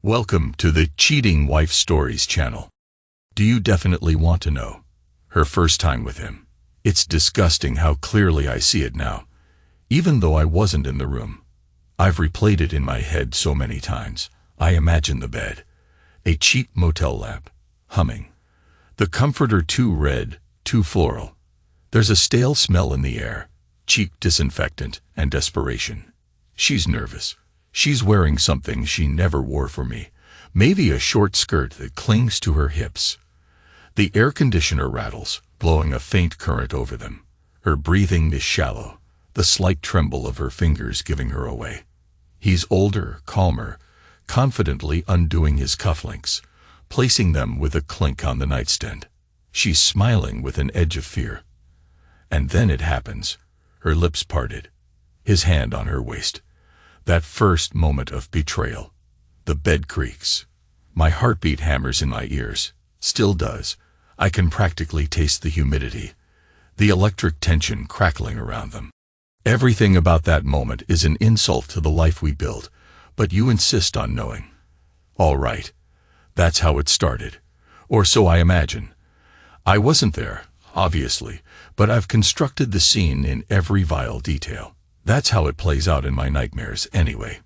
Welcome to the Cheating Wife Stories channel. Do you definitely want to know her first time with him? It's disgusting how clearly I see it now, even though I wasn't in the room. I've replayed it in my head so many times. I imagine the bed, a cheap motel lamp, humming. The comforter too red, too floral. There's a stale smell in the air, cheap disinfectant and desperation. She's nervous. She's wearing something she never wore for me, maybe a short skirt that clings to her hips. The air conditioner rattles, blowing a faint current over them. Her breathing is shallow, the slight tremble of her fingers giving her away. He's older, calmer, confidently undoing his cufflinks, placing them with a clink on the nightstand. She's smiling with an edge of fear. And then it happens. Her lips parted, his hand on her waist. That first moment of betrayal. The bed creaks. My heartbeat hammers in my ears. Still does. I can practically taste the humidity, the electric tension crackling around them. Everything about that moment is an insult to the life we built, but you insist on knowing. All right. That's how it started. Or so I imagine. I wasn't there, obviously, but I've constructed the scene in every vile detail. That's how it plays out in my nightmares anyway.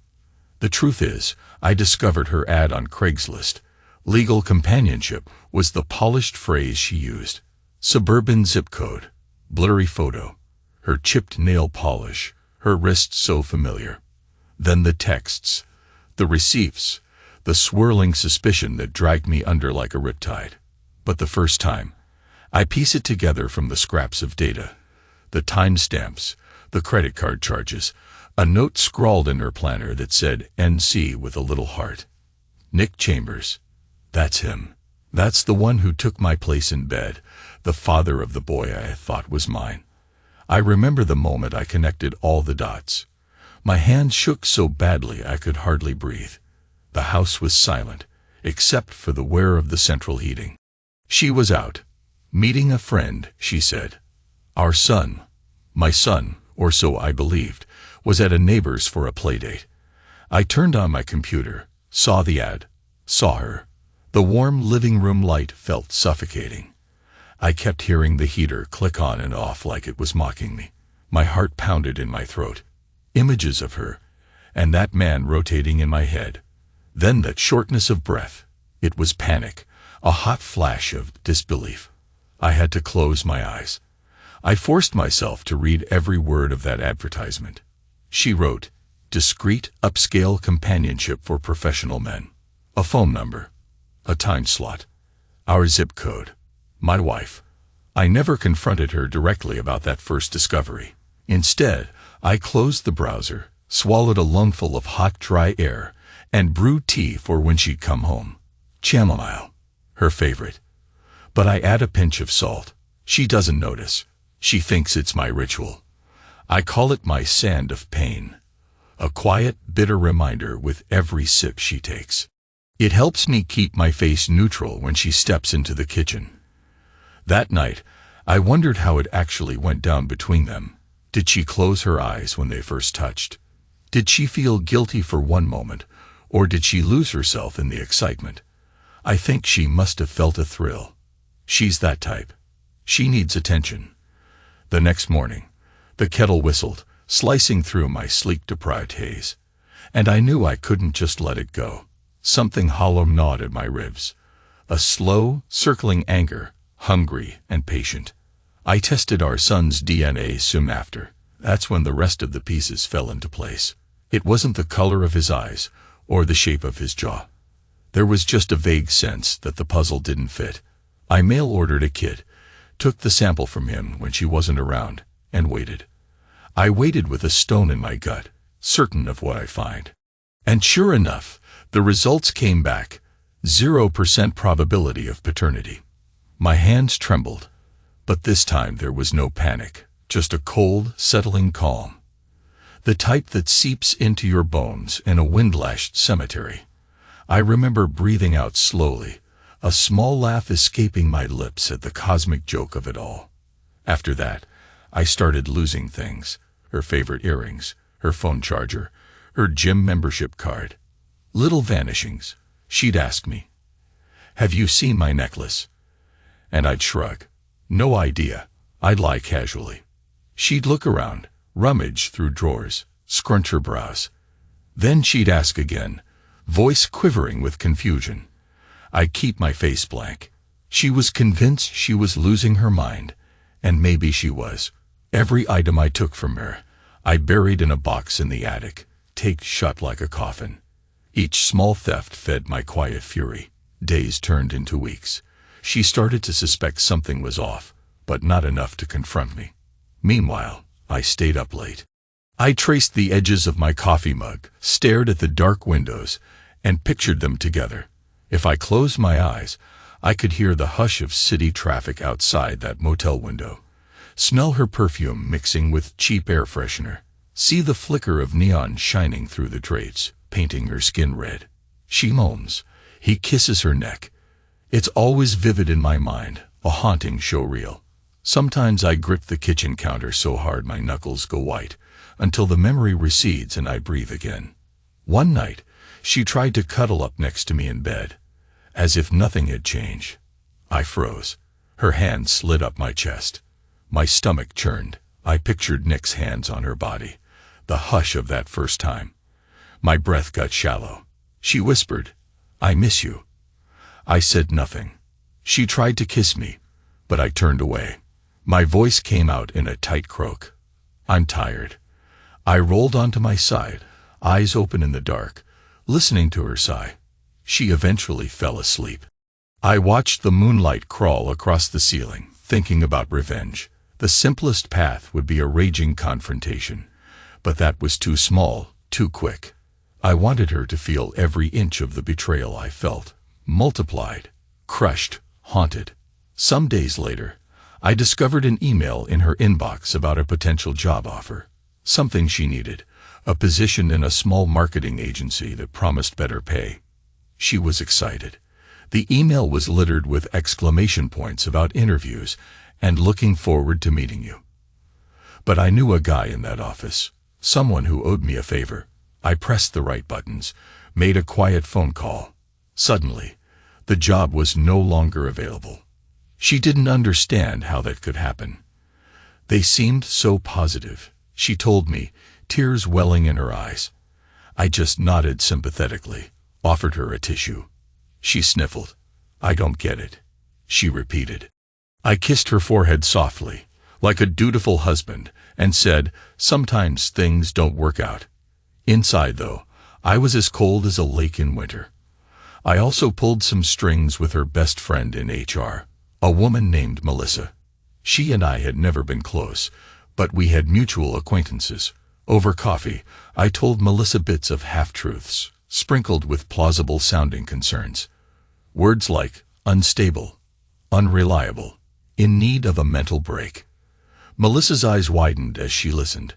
The truth is, I discovered her ad on Craigslist. Legal companionship was the polished phrase she used. Suburban zip code, blurry photo, her chipped nail polish, her wrist so familiar. Then the texts, the receipts, the swirling suspicion that dragged me under like a riptide. But the first time, I piece it together from the scraps of data, the timestamps, the credit card charges, a note scrawled in her planner that said NC with a little heart. Nick Chambers. That's him. That's the one who took my place in bed, the father of the boy I thought was mine. I remember the moment I connected all the dots. My hands shook so badly I could hardly breathe. The house was silent, except for the whir of the central heating. She was out, meeting a friend, she said. Our son, my son, or so I believed, was at a neighbor's for a playdate. I turned on my computer, saw the ad, saw her. The warm living room light felt suffocating. I kept hearing the heater click on and off like it was mocking me. My heart pounded in my throat. Images of her, and that man rotating in my head. Then that shortness of breath. It was panic, a hot flash of disbelief. I had to close my eyes. I forced myself to read every word of that advertisement. She wrote, discreet, upscale companionship for professional men. A phone number. A time slot. Our zip code. My wife. I never confronted her directly about that first discovery. Instead, I closed the browser, swallowed a lungful of hot, dry air, and brewed tea for when she'd come home. Chamomile. Her favorite. But I add a pinch of salt. She doesn't notice. She thinks it's my ritual. I call it my sand of pain. A quiet, bitter reminder with every sip she takes. It helps me keep my face neutral when she steps into the kitchen. That night, I wondered how it actually went down between them. Did she close her eyes when they first touched? Did she feel guilty for one moment, or did she lose herself in the excitement? I think she must have felt a thrill. She's that type. She needs attention. The next morning, the kettle whistled, slicing through my sleep-deprived haze. And I knew I couldn't just let it go. Something hollow gnawed at my ribs. A slow, circling anger, hungry and patient. I tested our son's DNA soon after. That's when the rest of the pieces fell into place. It wasn't the color of his eyes or the shape of his jaw. There was just a vague sense that the puzzle didn't fit. I mail-ordered a kit, took the sample from him when she wasn't around, and waited. I waited with a stone in my gut, certain of what I find. And sure enough, the results came back. 0% probability of paternity. My hands trembled, but this time there was no panic, just a cold, settling calm. The type that seeps into your bones in a wind-lashed cemetery. I remember breathing out slowly, a small laugh escaping my lips at the cosmic joke of it all. After that, I started losing things. Her favorite earrings, her phone charger, her gym membership card. Little vanishings, She'd ask me, "Have you seen my necklace?" And I'd shrug. "No idea." I'd lie casually. She'd look around, rummage through drawers, scrunch her brows. Then she'd ask again, voice quivering with confusion. I'd keep my face blank. She was convinced she was losing her mind, and maybe she was. Every item I took from her, I buried in a box in the attic, taped shut like a coffin. Each small theft fed my quiet fury. Days turned into weeks. She started to suspect something was off, but not enough to confront me. Meanwhile, I stayed up late. I traced the edges of my coffee mug, stared at the dark windows, and pictured them together. If I closed my eyes, I could hear the hush of city traffic outside that motel window, smell her perfume mixing with cheap air freshener, see the flicker of neon shining through the drapes, painting her skin red. She moans. He kisses her neck. It's always vivid in my mind, a haunting showreel. Sometimes I grip the kitchen counter so hard my knuckles go white, until the memory recedes and I breathe again. One night, she tried to cuddle up next to me in bed, as if nothing had changed. I froze. Her hand slid up my chest. My stomach churned. I pictured Nick's hands on her body, the hush of that first time. My breath got shallow. She whispered, "I miss you." I said nothing. She tried to kiss me, but I turned away. My voice came out in a tight croak. "I'm tired." I rolled onto my side, eyes open in the dark, listening to her sigh. She eventually fell asleep. I watched the moonlight crawl across the ceiling, thinking about revenge. The simplest path would be a raging confrontation, but that was too small, too quick. I wanted her to feel every inch of the betrayal I felt, multiplied, crushed, haunted. Some days later, I discovered an email in her inbox about a potential job offer. Something she needed, a position in a small marketing agency that promised better pay. She was excited. The email was littered with exclamation points about interviews and looking forward to meeting you. But I knew a guy in that office, someone who owed me a favor. I pressed the right buttons, made a quiet phone call. Suddenly, the job was no longer available. She didn't understand how that could happen. They seemed so positive, she told me, tears welling in her eyes. I just nodded sympathetically, offered her a tissue. She sniffled. "I don't get it," she repeated. I kissed her forehead softly, like a dutiful husband, and said, "Sometimes things don't work out." Inside, though, I was as cold as a lake in winter. I also pulled some strings with her best friend in HR, a woman named Melissa. She and I had never been close, but we had mutual acquaintances. Over coffee, I told Melissa bits of half-truths, sprinkled with plausible-sounding concerns. Words like unstable, unreliable, in need of a mental break. Melissa's eyes widened as she listened.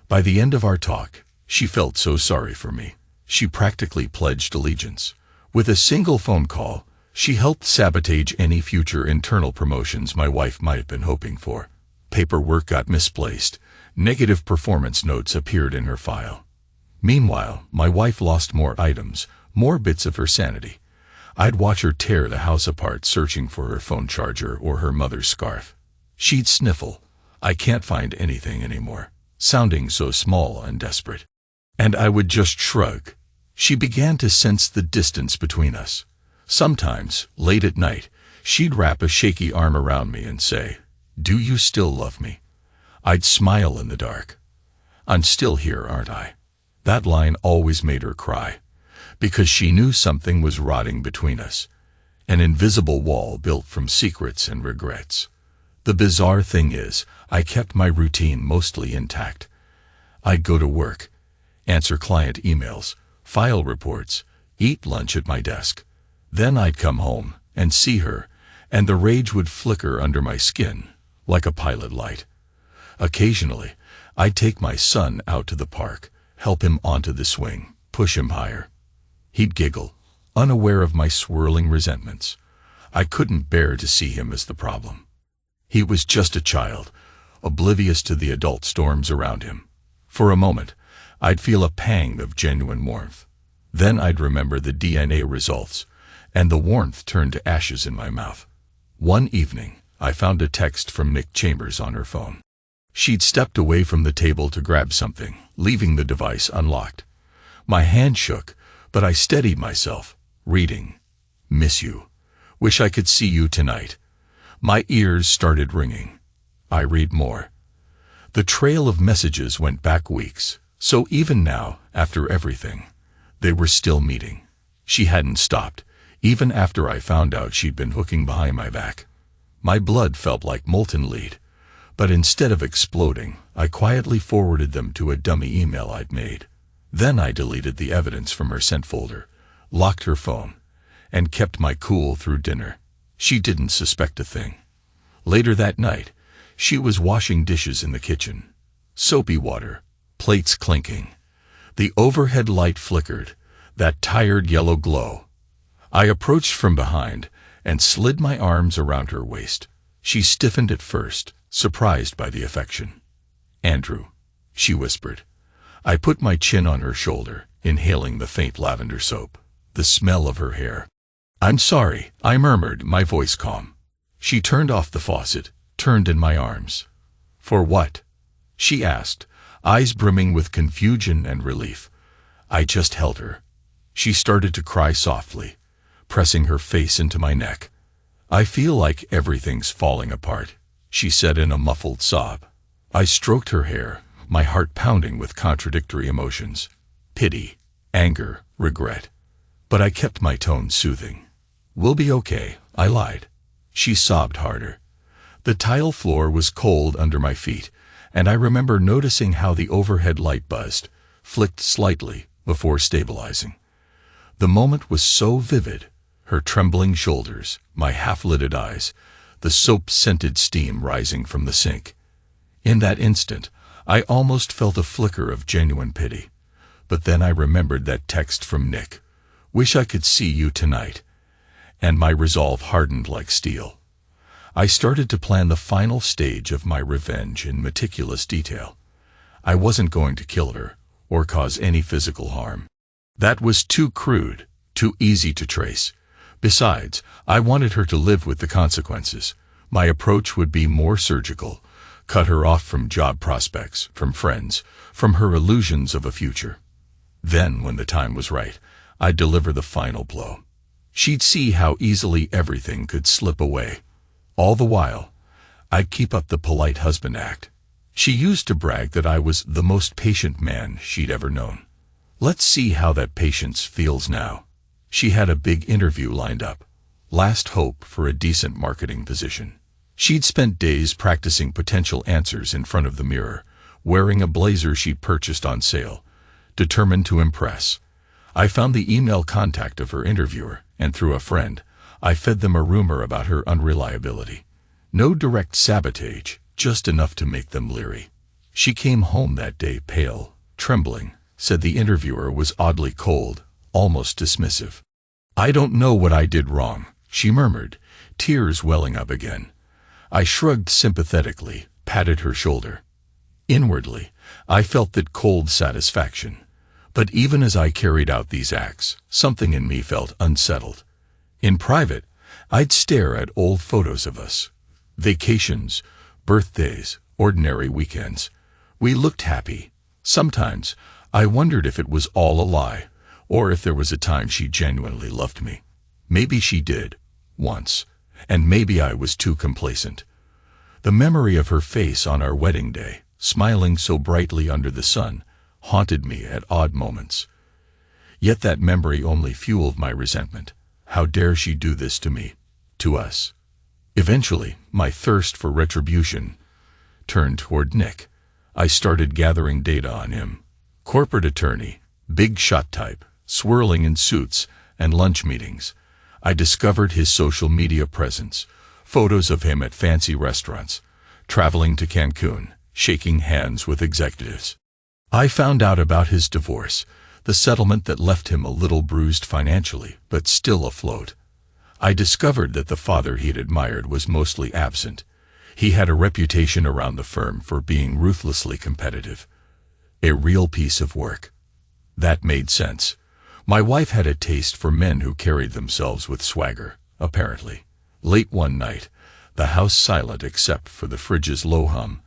By the end of our talk, she felt so sorry for me. She practically pledged allegiance. With a single phone call, she helped sabotage any future internal promotions my wife might have been hoping for. Paperwork got misplaced. Negative performance notes appeared in her file. Meanwhile, my wife lost more items, more bits of her sanity. I'd watch her tear the house apart searching for her phone charger or her mother's scarf. She'd sniffle, "I can't find anything anymore," sounding so small and desperate. And I would just shrug. She began to sense the distance between us. Sometimes, late at night, she'd wrap a shaky arm around me and say, "Do you still love me?" I'd smile in the dark. "I'm still here, aren't I?" That line always made her cry, because she knew something was rotting between us, an invisible wall built from secrets and regrets. The bizarre thing is, I kept my routine mostly intact. I'd go to work, answer client emails, file reports, eat lunch at my desk. Then I'd come home and see her, and the rage would flicker under my skin, like a pilot light. Occasionally, I'd take my son out to the park, help him onto the swing, push him higher. He'd giggle, unaware of my swirling resentments. I couldn't bear to see him as the problem. He was just a child, oblivious to the adult storms around him. For a moment, I'd feel a pang of genuine warmth. Then I'd remember the DNA results, and the warmth turned to ashes in my mouth. One evening, I found a text from Nick Chambers on her phone. She'd stepped away from the table to grab something, leaving the device unlocked. My hand shook, but I steadied myself, reading, "Miss you. Wish I could see you tonight." My ears started ringing. I read more. The trail of messages went back weeks, so even now, after everything, they were still meeting. She hadn't stopped, even after I found out she'd been hooking behind my back. My blood felt like molten lead, but instead of exploding, I quietly forwarded them to a dummy email I'd made. Then I deleted the evidence from her sent folder, locked her phone, and kept my cool through dinner. She didn't suspect a thing. Later that night, she was washing dishes in the kitchen. Soapy water, plates clinking. The overhead light flickered, that tired yellow glow. I approached from behind and slid my arms around her waist. She stiffened at first, surprised by the affection. "Andrew," she whispered. I put my chin on her shoulder, inhaling the faint lavender soap, the smell of her hair. "I'm sorry," I murmured, my voice calm. She turned off the faucet, turned in my arms. "For what?" she asked, eyes brimming with confusion and relief. I just held her. She started to cry softly, pressing her face into my neck. "I feel like everything's falling apart," she said in a muffled sob. I stroked her hair, my heart pounding with contradictory emotions. Pity, anger, regret. But I kept my tone soothing. "We'll be okay," I lied. She sobbed harder. The tile floor was cold under my feet, and I remember noticing how the overhead light buzzed, flicked slightly before stabilizing. The moment was so vivid, her trembling shoulders, my half-lidded eyes, the soap-scented steam rising from the sink. In that instant, I almost felt a flicker of genuine pity. But then I remembered that text from Nick, "Wish I could see you tonight," and my resolve hardened like steel. I started to plan the final stage of my revenge in meticulous detail. I wasn't going to kill her, or cause any physical harm. That was too crude, too easy to trace. Besides, I wanted her to live with the consequences. My approach would be more surgical, cut her off from job prospects, from friends, from her illusions of a future. Then, when the time was right, I'd deliver the final blow. She'd see how easily everything could slip away. All the while, I'd keep up the polite husband act. She used to brag that I was the most patient man she'd ever known. Let's see how that patience feels now. She had a big interview lined up. Last hope for a decent marketing position. She'd spent days practicing potential answers in front of the mirror, wearing a blazer she'd purchased on sale, determined to impress. I found the email contact of her interviewer, and through a friend, I fed them a rumor about her unreliability. No direct sabotage, just enough to make them leery. She came home that day pale, trembling, said the interviewer was oddly cold, almost dismissive. "I don't know what I did wrong," she murmured, tears welling up again. I shrugged sympathetically, patted her shoulder. Inwardly, I felt that cold satisfaction. But even as I carried out these acts, something in me felt unsettled. In private, I'd stare at old photos of us. Vacations, birthdays, ordinary weekends. We looked happy. Sometimes, I wondered if it was all a lie, or if there was a time she genuinely loved me. Maybe she did, once, and maybe I was too complacent. The memory of her face on our wedding day, smiling so brightly under the sun, haunted me at odd moments. Yet that memory only fueled my resentment. How dare she do this to me, to us? Eventually, my thirst for retribution turned toward Nick. I started gathering data on him. Corporate attorney, big shot type, swirling in suits and lunch meetings. I discovered his social media presence, photos of him at fancy restaurants, traveling to Cancun, shaking hands with executives. I found out about his divorce, the settlement that left him a little bruised financially, but still afloat. I discovered that the father he'd admired was mostly absent. He had a reputation around the firm for being ruthlessly competitive. A real piece of work. That made sense. My wife had a taste for men who carried themselves with swagger, apparently. Late one night, the house silent except for the fridge's low hum,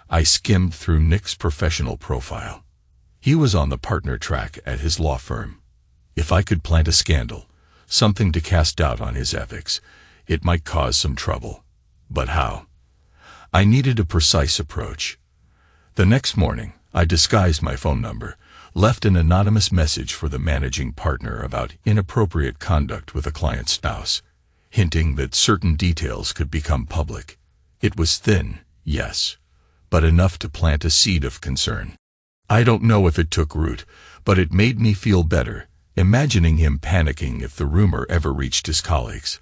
I skimmed through Nick's professional profile. He was on the partner track at his law firm. If I could plant a scandal, something to cast doubt on his ethics, it might cause some trouble. But how? I needed a precise approach. The next morning, I disguised my phone number, left an anonymous message for the managing partner about inappropriate conduct with a client's spouse, hinting that certain details could become public. It was thin, yes, but enough to plant a seed of concern. I don't know if it took root, but it made me feel better, imagining him panicking if the rumor ever reached his colleagues.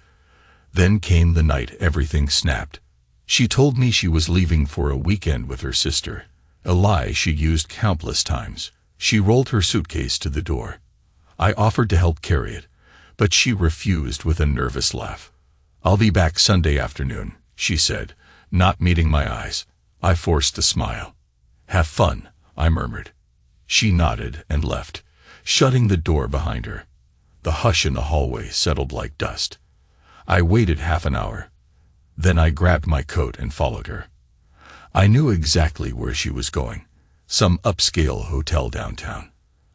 Then came the night everything snapped. She told me she was leaving for a weekend with her sister, a lie she used countless times. She rolled her suitcase to the door. I offered to help carry it, but she refused with a nervous laugh. "I'll be back Sunday afternoon," she said, not meeting my eyes. I forced a smile. "Have fun," I murmured. She nodded and left, shutting the door behind her. The hush in the hallway settled like dust. I waited half an hour. Then I grabbed my coat and followed her. I knew exactly where she was going, some upscale hotel downtown.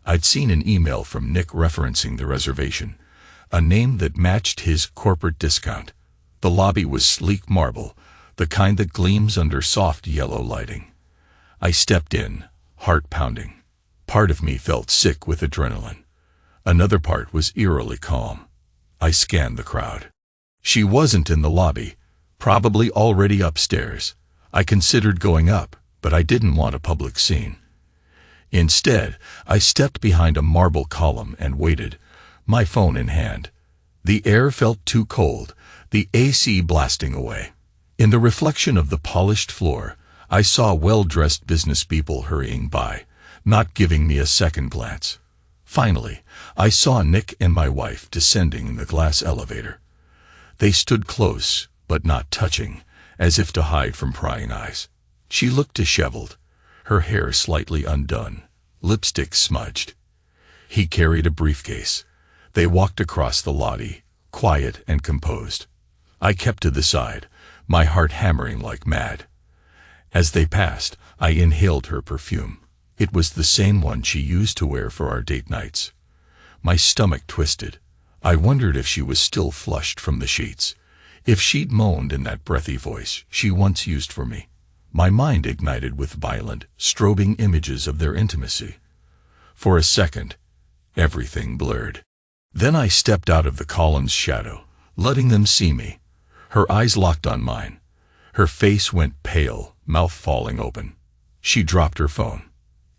I'd seen an email from Nick referencing the reservation, a name that matched his corporate discount. The lobby was sleek marble, the kind that gleams under soft yellow lighting. I stepped in, heart pounding. Part of me felt sick with adrenaline. Another part was eerily calm. I scanned the crowd. She wasn't in the lobby, probably already upstairs. I considered going up, but I didn't want a public scene. Instead, I stepped behind a marble column and waited, my phone in hand. The air felt too cold, the AC blasting away. In the reflection of the polished floor, I saw well-dressed business people hurrying by, not giving me a second glance. Finally, I saw Nick and my wife descending in the glass elevator. They stood close, but not touching, as if to hide from prying eyes. She looked disheveled, her hair slightly undone, lipstick smudged. He carried a briefcase. They walked across the lobby, quiet and composed. I kept to the side, my heart hammering like mad. As they passed, I inhaled her perfume. It was the same one she used to wear for our date nights. My stomach twisted. I wondered if she was still flushed from the sheets, if she'd moaned in that breathy voice she once used for me. My mind ignited with violent, strobing images of their intimacy. For a second, everything blurred. Then I stepped out of the column's shadow, letting them see me. Her eyes locked on mine. Her face went pale, mouth falling open. She dropped her phone.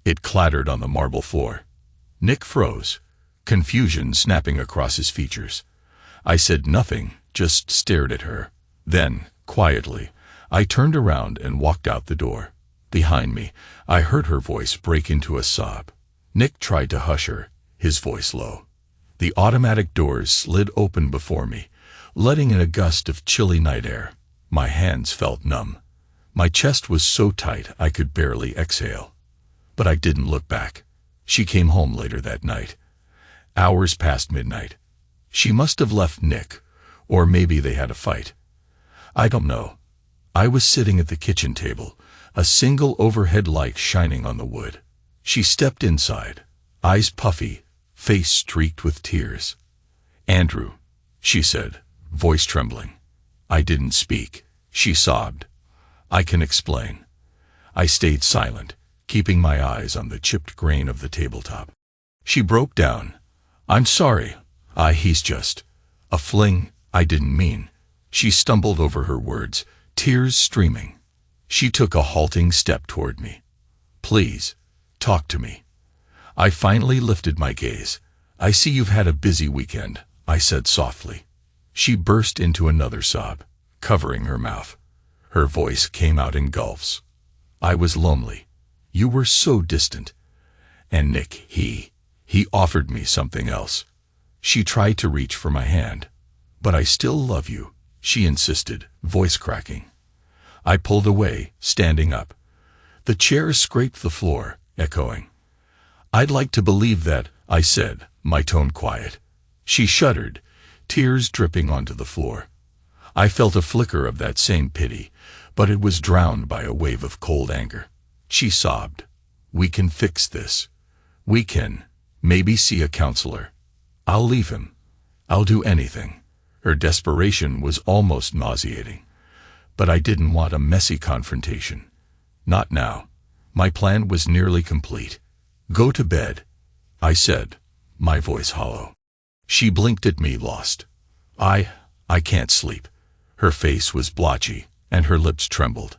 It clattered on the marble floor. Nick froze, confusion snapping across his features. I said nothing, just stared at her. Then, quietly, I turned around and walked out the door. Behind me, I heard her voice break into a sob. Nick tried to hush her, his voice low. The automatic doors slid open before me, letting in a gust of chilly night air. My hands felt numb. My chest was so tight I could barely exhale. But I didn't look back. She came home later that night, hours past midnight. She must have left Nick, or maybe they had a fight. I don't know. I was sitting at the kitchen table, a single overhead light shining on the wood. She stepped inside, eyes puffy, face streaked with tears. "Andrew," she said, voice trembling. I didn't speak. She sobbed. "I can explain." I stayed silent, keeping my eyes on the chipped grain of the tabletop. She broke down. "I'm sorry. He's just a fling. I didn't mean." She stumbled over her words, tears streaming. She took a halting step toward me. "Please, talk to me." I finally lifted my gaze. "I see you've had a busy weekend," I said softly. She burst into another sob, covering her mouth. Her voice came out in gulps. "I was lonely. You were so distant. And Nick, he offered me something else." She tried to reach for my hand. "But I still love you," she insisted, voice cracking. I pulled away, standing up. The chair scraped the floor, echoing. "I'd like to believe that," I said, my tone quiet. She shuddered, tears dripping onto the floor. I felt a flicker of that same pity, but it was drowned by a wave of cold anger. She sobbed. We can fix this. We can, maybe see a counselor. I'll leave him. I'll do anything. Her desperation was almost nauseating. But I didn't want a messy confrontation. Not now. My plan was nearly complete. Go to bed, I said, my voice hollow. She blinked at me, lost. I can't sleep. Her face was blotchy, and her lips trembled.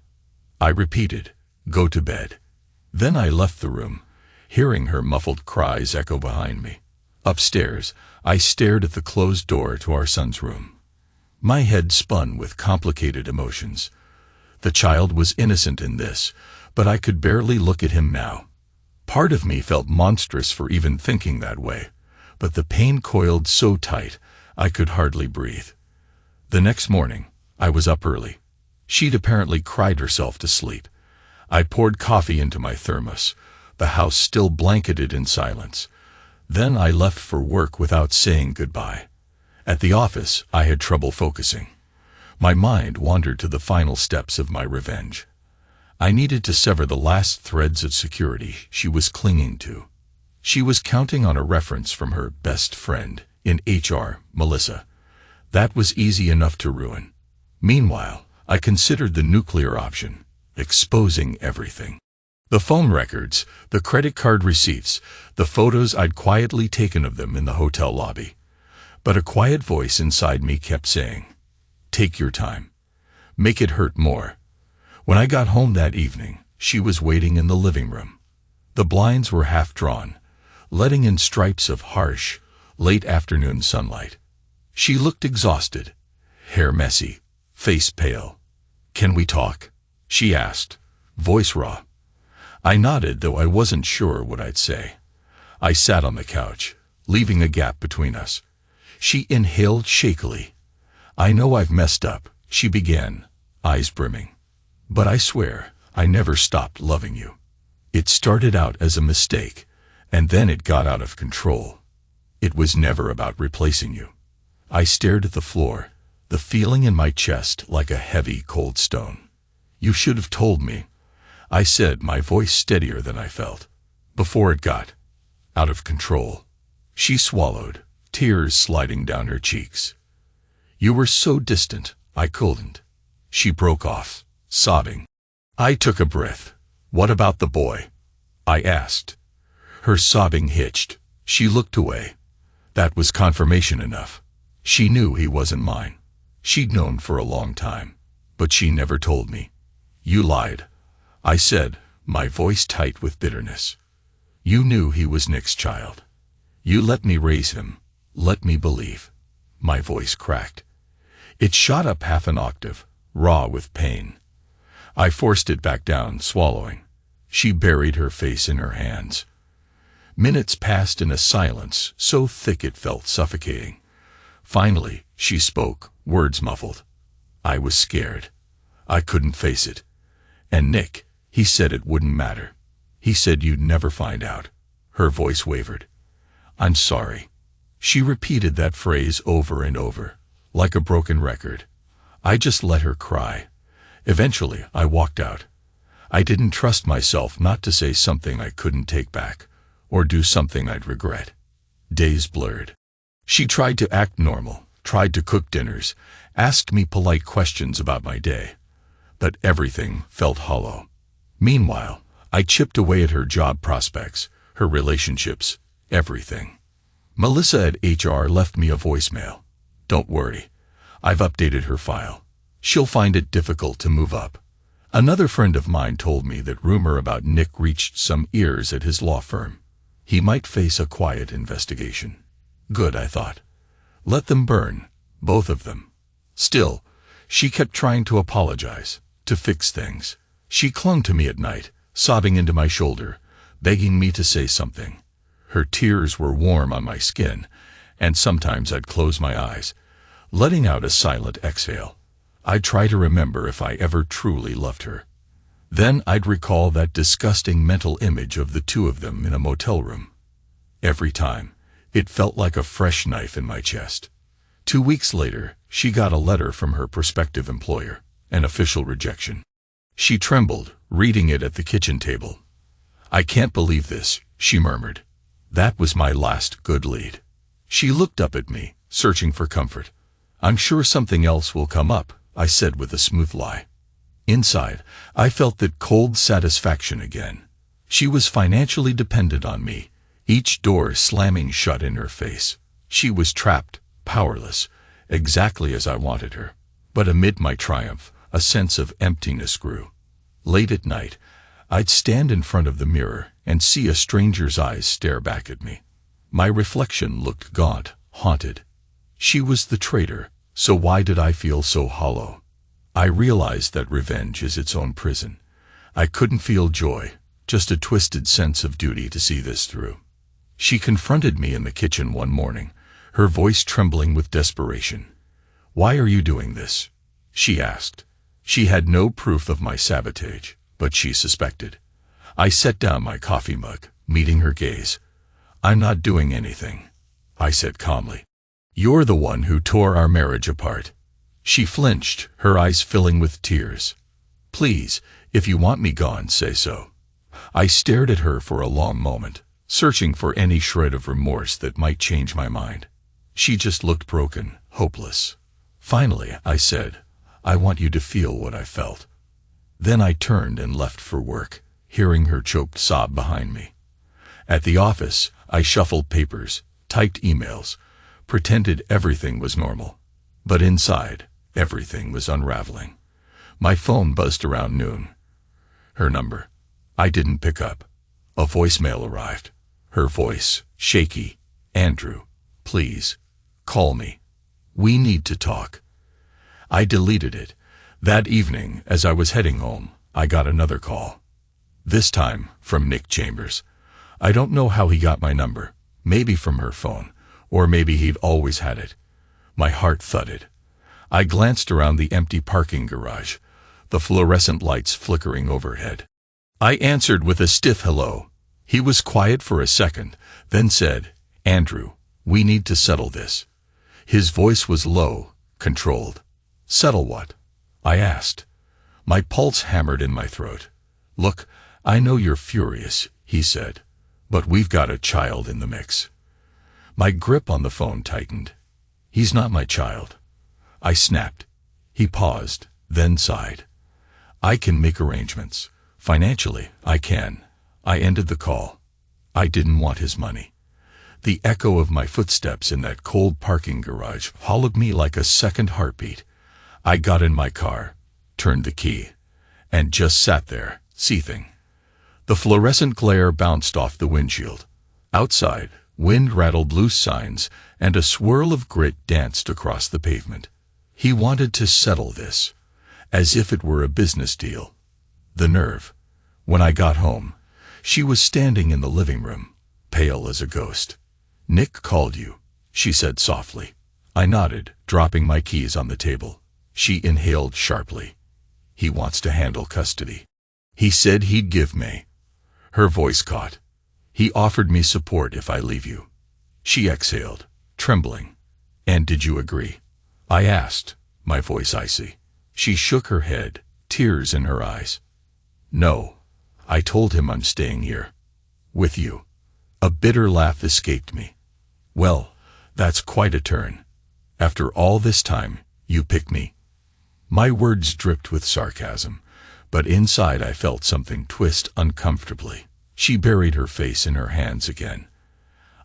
I repeated, go to bed. Then I left the room, hearing her muffled cries echo behind me. Upstairs, I stared at the closed door to our son's room. My head spun with complicated emotions. The child was innocent in this, but I could barely look at him now. Part of me felt monstrous for even thinking that way, but the pain coiled so tight I could hardly breathe. The next morning, I was up early. She'd apparently cried herself to sleep. I poured coffee into my thermos, the house still blanketed in silence. Then I left for work without saying goodbye. At the office, I had trouble focusing. My mind wandered to the final steps of my revenge. I needed to sever the last threads of security she was clinging to. She was counting on a reference from her best friend in HR, Melissa. That was easy enough to ruin. Meanwhile, I considered the nuclear option, exposing everything. The phone records, the credit card receipts, the photos I'd quietly taken of them in the hotel lobby. But a quiet voice inside me kept saying, take your time. Make it hurt more. When I got home that evening, she was waiting in the living room. The blinds were half drawn, letting in stripes of harsh, late afternoon sunlight. She looked exhausted, hair messy, face pale. Can we talk? She asked, voice raw. I nodded, though I wasn't sure what I'd say. I sat on the couch, leaving a gap between us. She inhaled shakily. I know I've messed up, she began, eyes brimming. But I swear, I never stopped loving you. It started out as a mistake, and then it got out of control. It was never about replacing you. I stared at the floor, the feeling in my chest like a heavy, cold stone. You should have told me, I said, my voice steadier than I felt, before it got out of control. She swallowed, tears sliding down her cheeks. You were so distant, I couldn't. She broke off, sobbing. I took a breath. What about the boy? I asked. Her sobbing hitched. She looked away. That was confirmation enough. She knew he wasn't mine. She'd known for a long time, but she never told me. You lied, I said, my voice tight with bitterness. You knew he was Nick's child. You let me raise him, let me believe. My voice cracked. It shot up half an octave, raw with pain. I forced it back down, swallowing. She buried her face in her hands. Minutes passed in a silence so thick it felt suffocating. Finally, she spoke, words muffled. I was scared. I couldn't face it. And Nick, he said it wouldn't matter. He said you'd never find out. Her voice wavered. I'm sorry. She repeated that phrase over and over, like a broken record. I just let her cry. Eventually, I walked out. I didn't trust myself not to say something I couldn't take back, or do something I'd regret. Days blurred. She tried to act normal, tried to cook dinners, asked me polite questions about my day. But everything felt hollow. Meanwhile, I chipped away at her job prospects, her relationships, everything. Melissa at HR left me a voicemail. Don't worry. I've updated her file. She'll find it difficult to move up. Another friend of mine told me that rumor about Nick reached some ears at his law firm. He might face a quiet investigation. Good, I thought. Let them burn, both of them. Still, she kept trying to apologize, to fix things. She clung to me at night, sobbing into my shoulder, begging me to say something. Her tears were warm on my skin, and sometimes I'd close my eyes, letting out a silent exhale. I'd try to remember if I ever truly loved her. Then I'd recall that disgusting mental image of the two of them in a motel room. Every time, it felt like a fresh knife in my chest. 2 weeks later, she got a letter from her prospective employer, an official rejection. She trembled, reading it at the kitchen table. "I can't believe this," she murmured. "That was my last good lead." She looked up at me, searching for comfort. "I'm sure something else will come up," I said with a smooth lie. Inside, I felt that cold satisfaction again. She was financially dependent on me, each door slamming shut in her face. She was trapped, powerless, exactly as I wanted her. But amid my triumph, a sense of emptiness grew. Late at night, I'd stand in front of the mirror and see a stranger's eyes stare back at me. My reflection looked gaunt, haunted. She was the traitor, so why did I feel so hollow? I realized that revenge is its own prison. I couldn't feel joy, just a twisted sense of duty to see this through. She confronted me in the kitchen one morning, her voice trembling with desperation. "Why are you doing this?" she asked. She had no proof of my sabotage, but she suspected. I set down my coffee mug, meeting her gaze. "I'm not doing anything," I said calmly. "You're the one who tore our marriage apart." She flinched, her eyes filling with tears. "Please, if you want me gone, say so." I stared at her for a long moment, searching for any shred of remorse that might change my mind. She just looked broken, hopeless. Finally, I said, "I want you to feel what I felt." Then I turned and left for work, hearing her choked sob behind me. At the office, I shuffled papers, typed emails, pretended everything was normal. But inside, everything was unraveling. My phone buzzed around noon. Her number. I didn't pick up. A voicemail arrived. Her voice, shaky. "Andrew, please, call me. We need to talk." I deleted it. That evening, as I was heading home, I got another call. This time, from Nick Chambers. I don't know how he got my number. Maybe from her phone, or maybe he'd always had it. My heart thudded. I glanced around the empty parking garage, the fluorescent lights flickering overhead. I answered with a stiff hello. He was quiet for a second, then said, "Andrew, we need to settle this." His voice was low, controlled. "Settle what?" I asked. My pulse hammered in my throat. "Look, I know you're furious," he said, "but we've got a child in the mix." My grip on the phone tightened. "He's not my child." I snapped. He paused, then sighed. "I can make arrangements. Financially, I can." I ended the call. I didn't want his money. The echo of my footsteps in that cold parking garage followed me like a second heartbeat. I got in my car, turned the key, and just sat there, seething. The fluorescent glare bounced off the windshield. Outside, wind rattled loose signs, and a swirl of grit danced across the pavement. He wanted to settle this, as if it were a business deal. The nerve. When I got home, she was standing in the living room, pale as a ghost. "Nick called you," she said softly. I nodded, dropping my keys on the table. She inhaled sharply. "He wants to handle custody. He said he'd give me." Her voice caught. "He offered me support if I leave you." She exhaled, trembling. "And did you agree?" I asked, my voice icy. She shook her head, tears in her eyes. "No. I told him I'm staying here. With you." A bitter laugh escaped me. "Well, that's quite a turn. After all this time, you pick me." My words dripped with sarcasm, but inside I felt something twist uncomfortably. She buried her face in her hands again.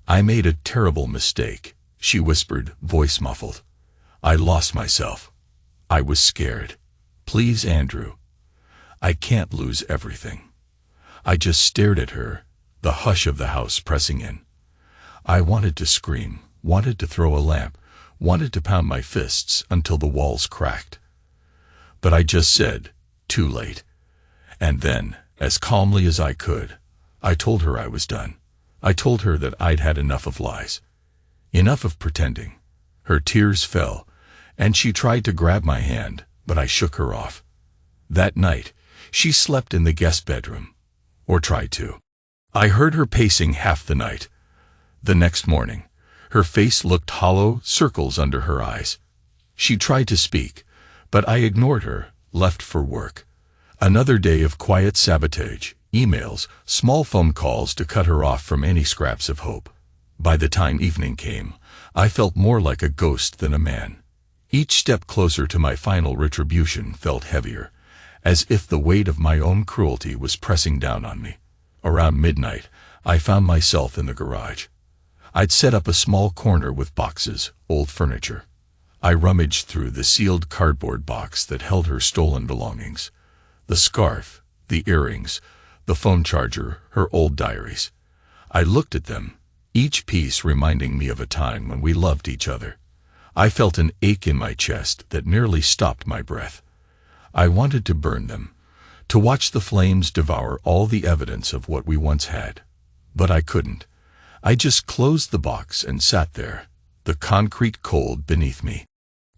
"I made a terrible mistake," she whispered, voice muffled. "I lost myself. I was scared. Please, Andrew. I can't lose everything." I just stared at her, the hush of the house pressing in. I wanted to scream, wanted to throw a lamp, wanted to pound my fists until the walls cracked. But I just said, "Too late." And then, as calmly as I could, I told her I was done. I told her that I'd had enough of lies. Enough of pretending. Her tears fell, and she tried to grab my hand, but I shook her off. That night, she slept in the guest bedroom. Or tried to. I heard her pacing half the night. The next morning, her face looked hollow, circles under her eyes. She tried to speak, but I ignored her, left for work. Another day of quiet sabotage, emails, small phone calls to cut her off from any scraps of hope. By the time evening came, I felt more like a ghost than a man. Each step closer to my final retribution felt heavier, as if the weight of my own cruelty was pressing down on me. Around midnight, I found myself in the garage. I'd set up a small corner with boxes, old furniture. I rummaged through the sealed cardboard box that held her stolen belongings. The scarf, the earrings, the phone charger, her old diaries. I looked at them, each piece reminding me of a time when we loved each other. I felt an ache in my chest that nearly stopped my breath. I wanted to burn them, to watch the flames devour all the evidence of what we once had. But I couldn't. I just closed the box and sat there, the concrete cold beneath me.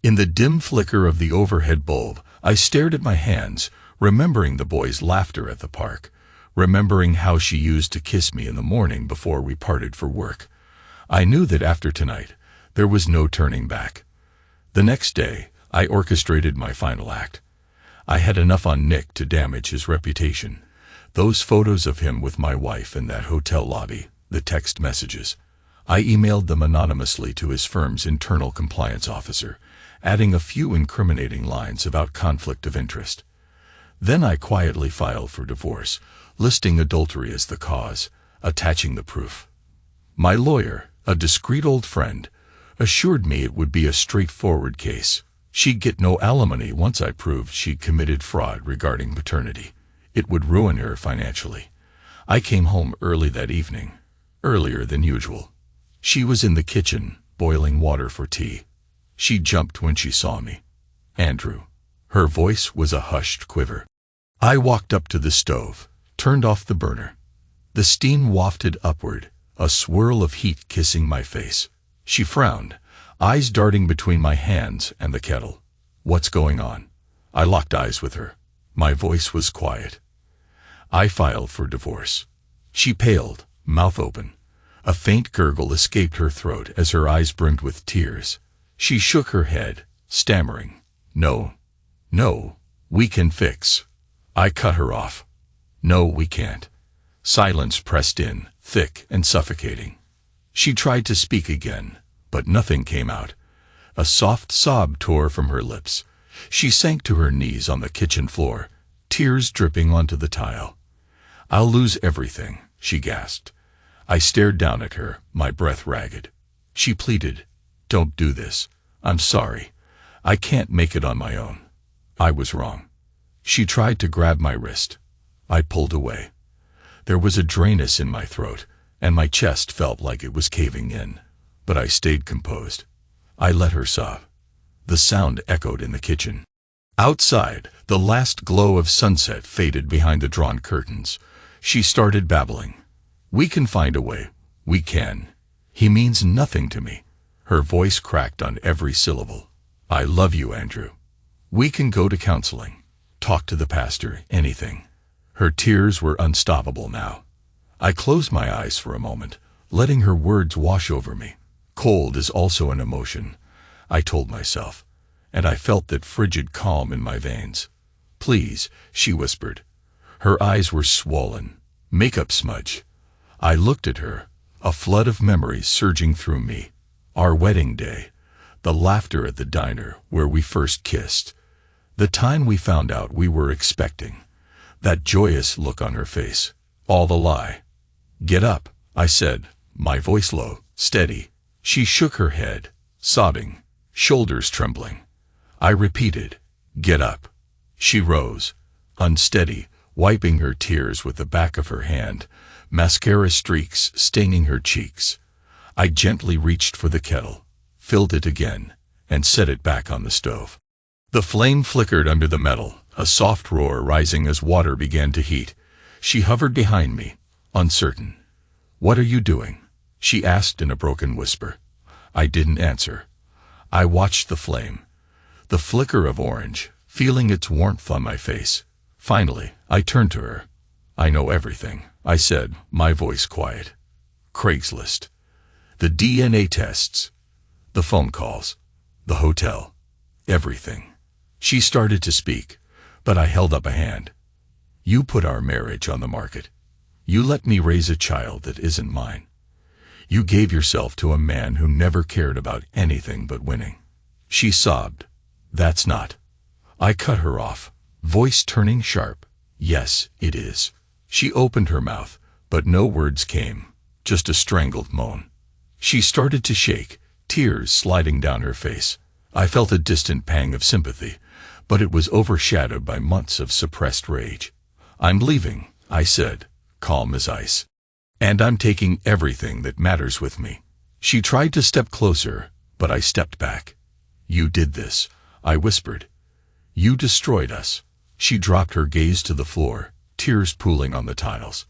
In the dim flicker of the overhead bulb, I stared at my hands, remembering the boys' laughter at the park, remembering how she used to kiss me in the morning before we parted for work. I knew that after tonight, there was no turning back. The next day, I orchestrated my final act. I had enough on Nick to damage his reputation. Those photos of him with my wife in that hotel lobby, the text messages. I emailed them anonymously to his firm's internal compliance officer, adding a few incriminating lines about conflict of interest. Then I quietly filed for divorce, listing adultery as the cause, attaching the proof. My lawyer, a discreet old friend, assured me it would be a straightforward case. She'd get no alimony once I proved she'd committed fraud regarding paternity. It would ruin her financially. I came home early that evening, earlier than usual. She was in the kitchen, boiling water for tea. She jumped when she saw me. Andrew. Her voice was a hushed quiver. I walked up to the stove, turned off the burner. The steam wafted upward, a swirl of heat kissing my face. She frowned, eyes darting between my hands and the kettle. What's going on? I locked eyes with her. My voice was quiet. I filed for divorce. She paled, mouth open. A faint gurgle escaped her throat as her eyes brimmed with tears. She shook her head, stammering, "No, no, we can fix." I cut her off. "No, we can't." Silence pressed in, thick and suffocating. She tried to speak again, but nothing came out. A soft sob tore from her lips. She sank to her knees on the kitchen floor, tears dripping onto the tile. "I'll lose everything," she gasped. I stared down at her, my breath ragged. She pleaded, "Don't do this. I'm sorry. I can't make it on my own. I was wrong." She tried to grab my wrist. I pulled away. There was a dryness in my throat, and my chest felt like it was caving in. But I stayed composed. I let her sob. The sound echoed in the kitchen. Outside, the last glow of sunset faded behind the drawn curtains. She started babbling. "We can find a way. We can. He means nothing to me." Her voice cracked on every syllable. "I love you, Andrew. We can go to counseling. Talk to the pastor, anything." Her tears were unstoppable now. I closed my eyes for a moment, letting her words wash over me. Cold is also an emotion, I told myself, and I felt that frigid calm in my veins. "Please," she whispered. Her eyes were swollen, makeup smudge. I looked at her, a flood of memories surging through me. Our wedding day, the laughter at the diner where we first kissed, the time we found out we were expecting, that joyous look on her face, all the lie. "Get up," I said, my voice low, steady. She shook her head, sobbing, shoulders trembling. I repeated, "Get up." She rose, unsteady, wiping her tears with the back of her hand, mascara streaks staining her cheeks. I gently reached for the kettle, filled it again, and set it back on the stove. The flame flickered under the metal, a soft roar rising as water began to heat. She hovered behind me, uncertain. "What are you doing?" she asked in a broken whisper. I didn't answer. I watched the flame, the flicker of orange, feeling its warmth on my face. Finally, I turned to her. "I know everything," I said, my voice quiet. "Craigslist. The DNA tests, the phone calls, the hotel, everything. She started to speak, but I held up a hand. You put our marriage on the market. You let me raise a child that isn't mine. You gave yourself to a man who never cared about anything but winning. She sobbed. That's not. I cut her off, voice turning sharp. Yes, it is. She opened her mouth, but no words came, just a strangled moan. She started to shake, tears sliding down her face. I felt a distant pang of sympathy, but it was overshadowed by months of suppressed rage. I'm leaving, I said, calm as ice. And I'm taking everything that matters with me. She tried to step closer, but I stepped back. You did this, I whispered. You destroyed us. She dropped her gaze to the floor, tears pooling on the tiles.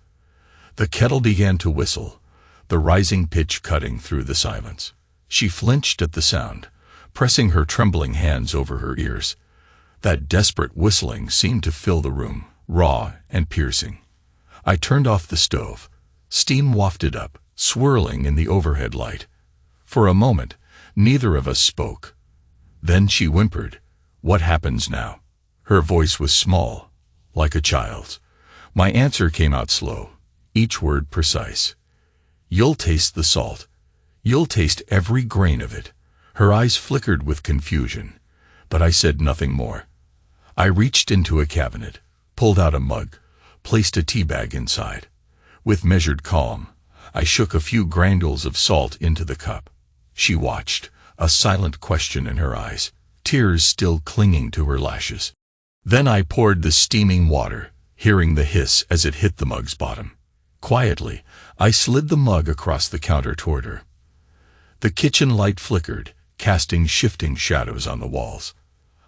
The kettle began to whistle, the rising pitch cutting through the silence. She flinched at the sound, pressing her trembling hands over her ears. That desperate whistling seemed to fill the room, raw and piercing. I turned off the stove. Steam wafted up, swirling in the overhead light. For a moment, neither of us spoke. Then she whimpered, "What happens now?" Her voice was small, like a child's. My answer came out slow, each word precise. You'll taste the salt. You'll taste every grain of it. Her eyes flickered with confusion, but I said nothing more. I reached into a cabinet, pulled out a mug, placed a tea bag inside. With measured calm, I shook a few granules of salt into the cup. She watched, a silent question in her eyes, tears still clinging to her lashes. Then I poured the steaming water, hearing the hiss as it hit the mug's bottom. Quietly, I slid the mug across the counter toward her. The kitchen light flickered, casting shifting shadows on the walls.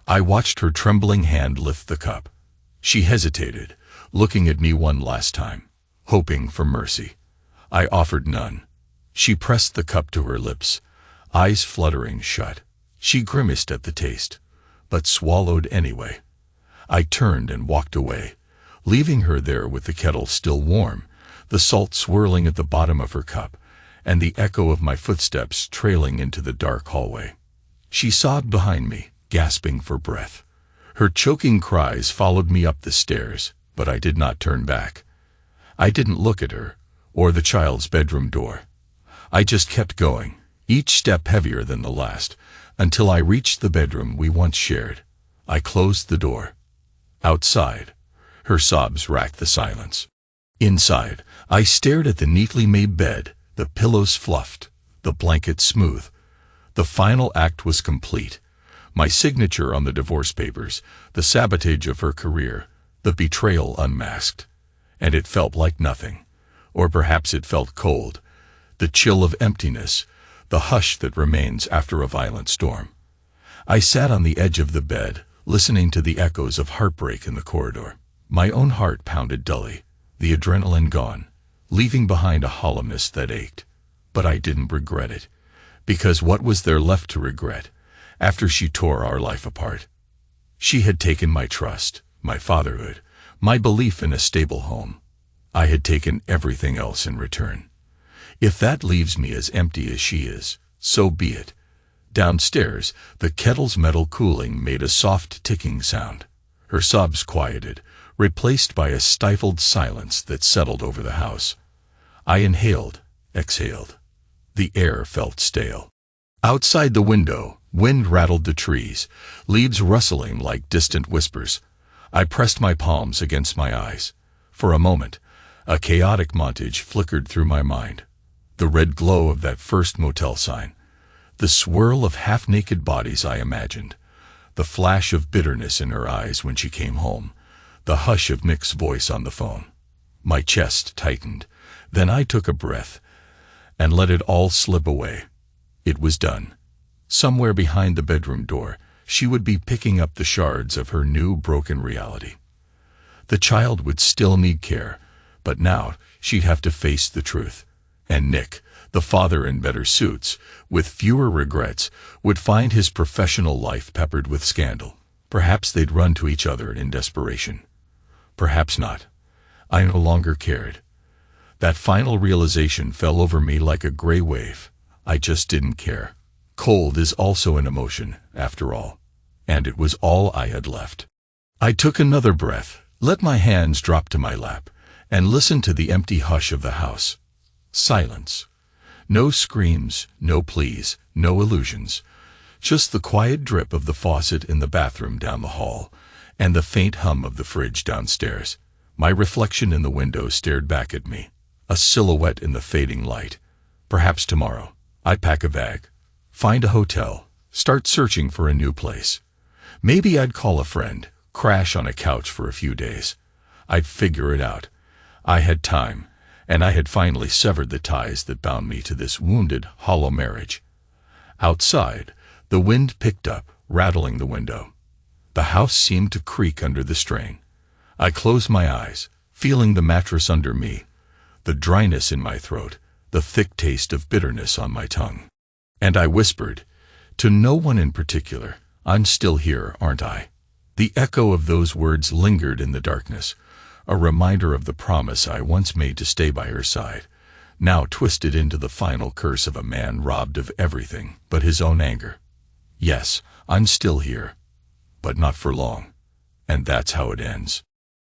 I watched her trembling hand lift the cup. She hesitated, looking at me one last time, hoping for mercy. I offered none. She pressed the cup to her lips, eyes fluttering shut. She grimaced at the taste, but swallowed anyway. I turned and walked away, leaving her there with the kettle still warm, the salt swirling at the bottom of her cup, and the echo of my footsteps trailing into the dark hallway. She sobbed behind me, gasping for breath. Her choking cries followed me up the stairs, but I did not turn back. I didn't look at her, or the child's bedroom door. I just kept going, each step heavier than the last, until I reached the bedroom we once shared. I closed the door. Outside, her sobs racked the silence. Inside, I stared at the neatly made bed, the pillows fluffed, the blankets smooth. The final act was complete. My signature on the divorce papers, the sabotage of her career, the betrayal unmasked. And it felt like nothing. Or perhaps it felt cold. The chill of emptiness, the hush that remains after a violent storm. I sat on the edge of the bed, listening to the echoes of heartbreak in the corridor. My own heart pounded dully, the adrenaline gone, leaving behind a hollowness that ached. But I didn't regret it, because what was there left to regret after she tore our life apart? She had taken my trust, my fatherhood, my belief in a stable home. I had taken everything else in return. If that leaves me as empty as she is, so be it. Downstairs, the kettle's metal cooling made a soft ticking sound. Her sobs quieted, replaced by a stifled silence that settled over the house. I inhaled, exhaled. The air felt stale. Outside the window, wind rattled the trees, leaves rustling like distant whispers. I pressed my palms against my eyes. For a moment, a chaotic montage flickered through my mind. The red glow of that first motel sign, the swirl of half-naked bodies I imagined, the flash of bitterness in her eyes when she came home, the hush of Nick's voice on the phone. My chest tightened. Then I took a breath and let it all slip away. It was done. Somewhere behind the bedroom door, she would be picking up the shards of her new broken reality. The child would still need care, but now she'd have to face the truth. And Nick, the father in better suits, with fewer regrets, would find his professional life peppered with scandal. Perhaps they'd run to each other in desperation. Perhaps not. I no longer cared. That final realization fell over me like a gray wave. I just didn't care. Cold is also an emotion, after all. And it was all I had left. I took another breath, let my hands drop to my lap, and listened to the empty hush of the house. Silence. No screams, no pleas, no illusions. Just the quiet drip of the faucet in the bathroom down the hall, and the faint hum of the fridge downstairs. My reflection in the window stared back at me, a silhouette in the fading light. Perhaps tomorrow, I'd pack a bag, find a hotel, start searching for a new place. Maybe I'd call a friend, crash on a couch for a few days. I'd figure it out. I had time, and I had finally severed the ties that bound me to this wounded, hollow marriage. Outside, the wind picked up, rattling the window. The house seemed to creak under the strain. I closed my eyes, feeling the mattress under me, the dryness in my throat, the thick taste of bitterness on my tongue. And I whispered, to no one in particular, I'm still here, aren't I? The echo of those words lingered in the darkness, a reminder of the promise I once made to stay by her side, now twisted into the final curse of a man robbed of everything but his own anger. Yes, I'm still here, but not for long. And that's how it ends.